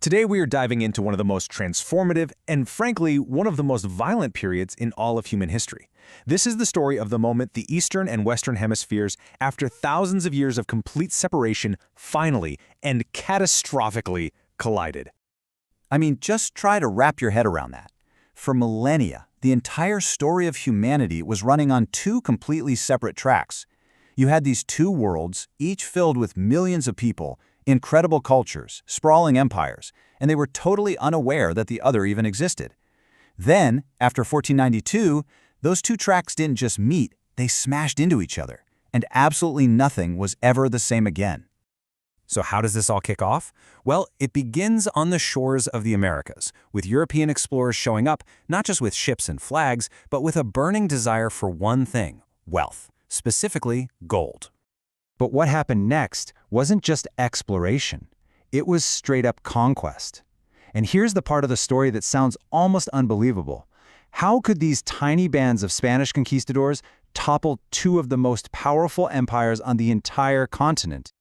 Today we are diving into one of the most transformative and, frankly, one of the most violent periods in all of human history. This is the story of the moment the Eastern and Western hemispheres, after thousands of years of complete separation, finally and catastrophically collided. I mean, just try to wrap your head around that. For millennia, the entire story of humanity was running on two completely separate tracks. You had these two worlds, each filled with millions of people, incredible cultures, sprawling empires, and they were totally unaware that the other even existed. Then, after 1492, those two tracks didn't just meet, they smashed into each other, and absolutely nothing was ever the same again. So how does this all kick off? Well, it begins on the shores of the Americas, with European explorers showing up not just with ships and flags, but with a burning desire for one thing: wealth, specifically gold. But what happened next wasn't just exploration. It was straight-up conquest. And here's the part of the story that sounds almost unbelievable. How could these tiny bands of Spanish conquistadors topple two of the most powerful empires on the entire continent?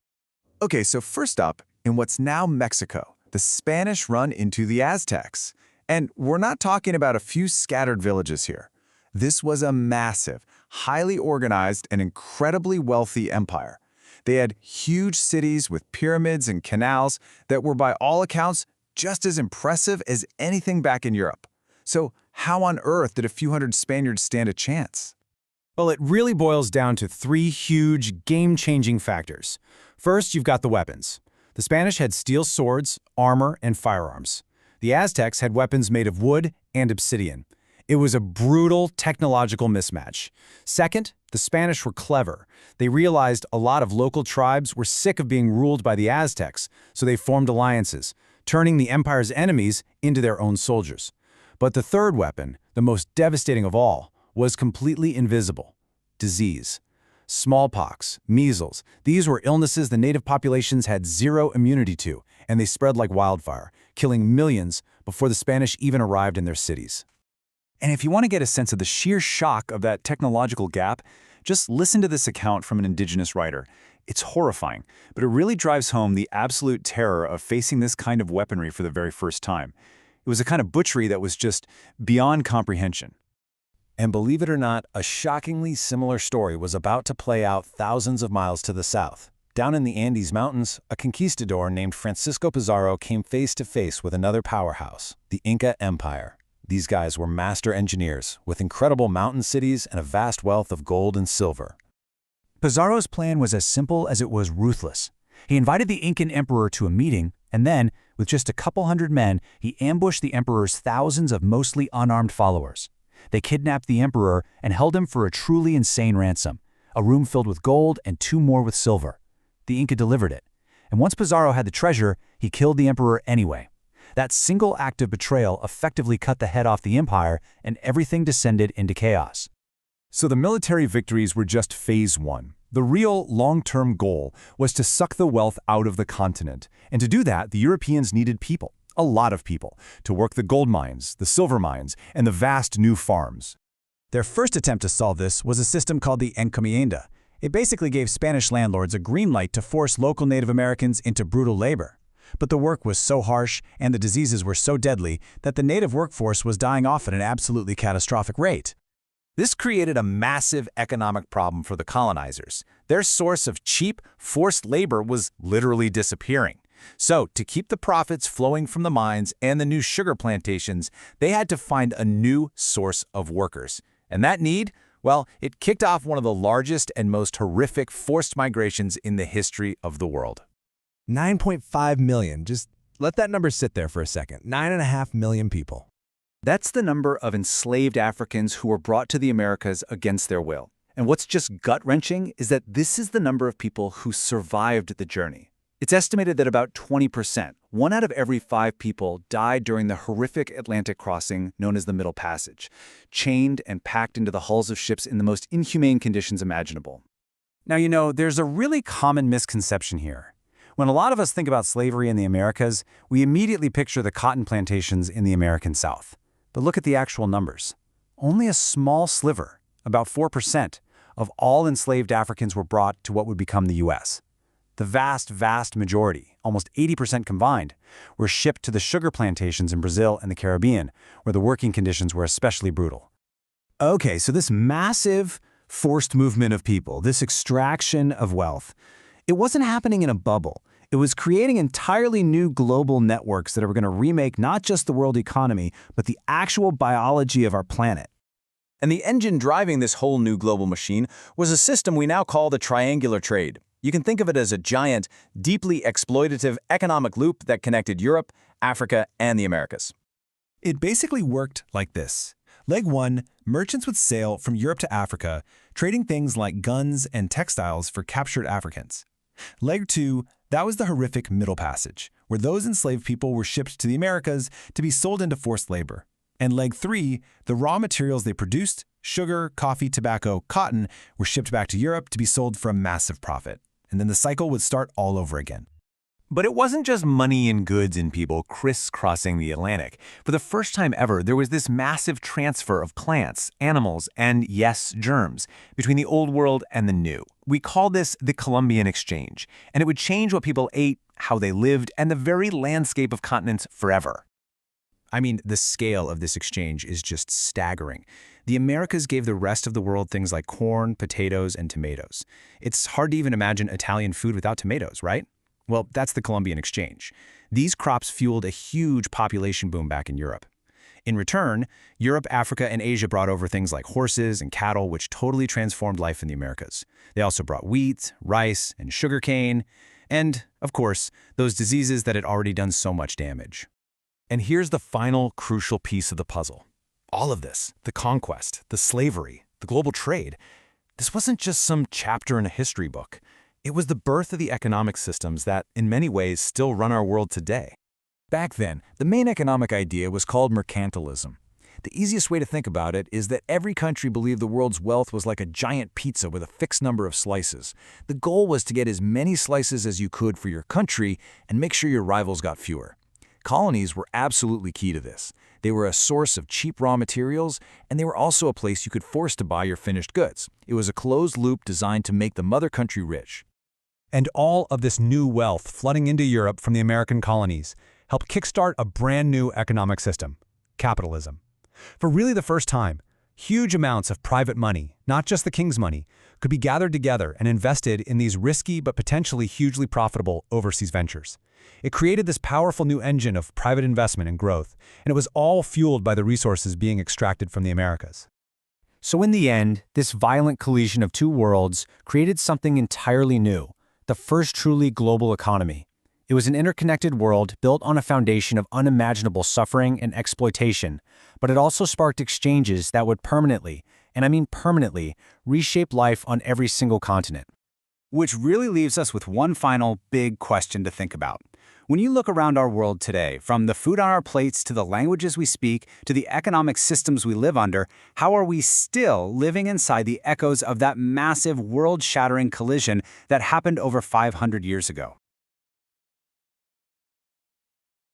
Okay, so first up, in what's now Mexico, the Spanish run into the Aztecs. And we're not talking about a few scattered villages here. This was a massive, highly organized, and incredibly wealthy empire. They had huge cities with pyramids and canals that were, by all accounts, just as impressive as anything back in Europe. So how on earth did a few hundred Spaniards stand a chance? Well, it really boils down to three huge, game-changing factors. First, you've got the weapons. The Spanish had steel swords, armor, and firearms. The Aztecs had weapons made of wood and obsidian. It was a brutal technological mismatch. Second, the Spanish were clever. They realized a lot of local tribes were sick of being ruled by the Aztecs, so they formed alliances, turning the empire's enemies into their own soldiers. But the third weapon, the most devastating of all, was completely invisible: disease. Smallpox, measles, these were illnesses the native populations had zero immunity to, and they spread like wildfire, killing millions before the Spanish even arrived in their cities. And if you want to get a sense of the sheer shock of that technological gap, just listen to this account from an indigenous writer. It's horrifying, but it really drives home the absolute terror of facing this kind of weaponry for the very first time. It was a kind of butchery that was just beyond comprehension. And believe it or not, a shockingly similar story was about to play out thousands of miles to the south. Down in the Andes Mountains, a conquistador named Francisco Pizarro came face to face with another powerhouse, the Inca Empire. These guys were master engineers, with incredible mountain cities and a vast wealth of gold and silver. Pizarro's plan was as simple as it was ruthless. He invited the Incan emperor to a meeting, and then, with just a couple hundred men, he ambushed the emperor's thousands of mostly unarmed followers. They kidnapped the emperor and held him for a truly insane ransom, a room filled with gold and two more with silver. The Inca delivered it, and once Pizarro had the treasure, he killed the emperor anyway. That single act of betrayal effectively cut the head off the empire, and everything descended into chaos. So the military victories were just phase one. The real long-term goal was to suck the wealth out of the continent. And to do that, the Europeans needed people, a lot of people, to work the gold mines, the silver mines, and the vast new farms. Their first attempt to solve this was a system called the encomienda. It basically gave Spanish landlords a green light to force local Native Americans into brutal labor. But the work was so harsh and the diseases were so deadly that the native workforce was dying off at an absolutely catastrophic rate. This created a massive economic problem for the colonizers. Their source of cheap, forced labor was literally disappearing. So, to keep the profits flowing from the mines and the new sugar plantations, they had to find a new source of workers. And that need, well, it kicked off one of the largest and most horrific forced migrations in the history of the world. 9.5 million. Just let that number sit there for a second. 9.5 million people. That's the number of enslaved Africans who were brought to the Americas against their will. And what's just gut-wrenching is that this is the number of people who survived the journey. It's estimated that about 20%, 1 out of every 5 people, died during the horrific Atlantic crossing known as the Middle Passage, chained and packed into the hulls of ships in the most inhumane conditions imaginable. Now, you know, there's a really common misconception here. When a lot of us think about slavery in the Americas, we immediately picture the cotton plantations in the American South. But look at the actual numbers. Only a small sliver, about 4%, of all enslaved Africans were brought to what would become the U.S. The vast majority, almost 80% combined, were shipped to the sugar plantations in Brazil and the Caribbean, where the working conditions were especially brutal. Okay, so this massive forced movement of people, this extraction of wealth, it wasn't happening in a bubble. It was creating entirely new global networks that were going to remake not just the world economy, but the actual biology of our planet. And the engine driving this whole new global machine was a system we now call the triangular trade. You can think of it as a giant, deeply exploitative economic loop that connected Europe, Africa, and the Americas. It basically worked like this. Leg 1, merchants would sail from Europe to Africa, trading things like guns and textiles for captured Africans. Leg 2, that was the horrific Middle Passage, where those enslaved people were shipped to the Americas to be sold into forced labor. And leg 3, the raw materials they produced, sugar, coffee, tobacco, cotton, were shipped back to Europe to be sold for a massive profit. And then the cycle would start all over again. But it wasn't just money and goods and people crisscrossing the Atlantic. For the first time ever, there was this massive transfer of plants, animals, and, yes, germs, between the old world and the new. We call this the Columbian Exchange, and it would change what people ate, how they lived, and the very landscape of continents forever. I mean, the scale of this exchange is just staggering. The Americas gave the rest of the world things like corn, potatoes, and tomatoes. It's hard to even imagine Italian food without tomatoes, right? Well, that's the Columbian Exchange. These crops fueled a huge population boom back in Europe. In return, Europe, Africa, and Asia brought over things like horses and cattle, which totally transformed life in the Americas. They also brought wheat, rice, and sugarcane, and, of course, those diseases that had already done so much damage. And here's the final crucial piece of the puzzle. All of this, the conquest, the slavery, the global trade, this wasn't just some chapter in a history book. It was the birth of the economic systems that, in many ways, still run our world today. Back then, the main economic idea was called mercantilism. The easiest way to think about it is that every country believed the world's wealth was like a giant pizza with a fixed number of slices. The goal was to get as many slices as you could for your country and make sure your rivals got fewer. Colonies were absolutely key to this. They were a source of cheap raw materials, and they were also a place you could force to buy your finished goods. It was a closed loop designed to make the mother country rich. And all of this new wealth flooding into Europe from the American colonies helped kickstart a brand new economic system, capitalism. For really the first time, huge amounts of private money, not just the king's money, could be gathered together and invested in these risky but potentially hugely profitable overseas ventures. It created this powerful new engine of private investment and growth, and it was all fueled by the resources being extracted from the Americas. So in the end, this violent collision of two worlds created something entirely new, the first truly global economy. It was an interconnected world built on a foundation of unimaginable suffering and exploitation, but it also sparked exchanges that would permanently, and I mean permanently, reshape life on every single continent. Which really leaves us with one final big question to think about. When you look around our world today, from the food on our plates to the languages we speak to the economic systems we live under, how are we still living inside the echoes of that massive world-shattering collision that happened over 500 years ago?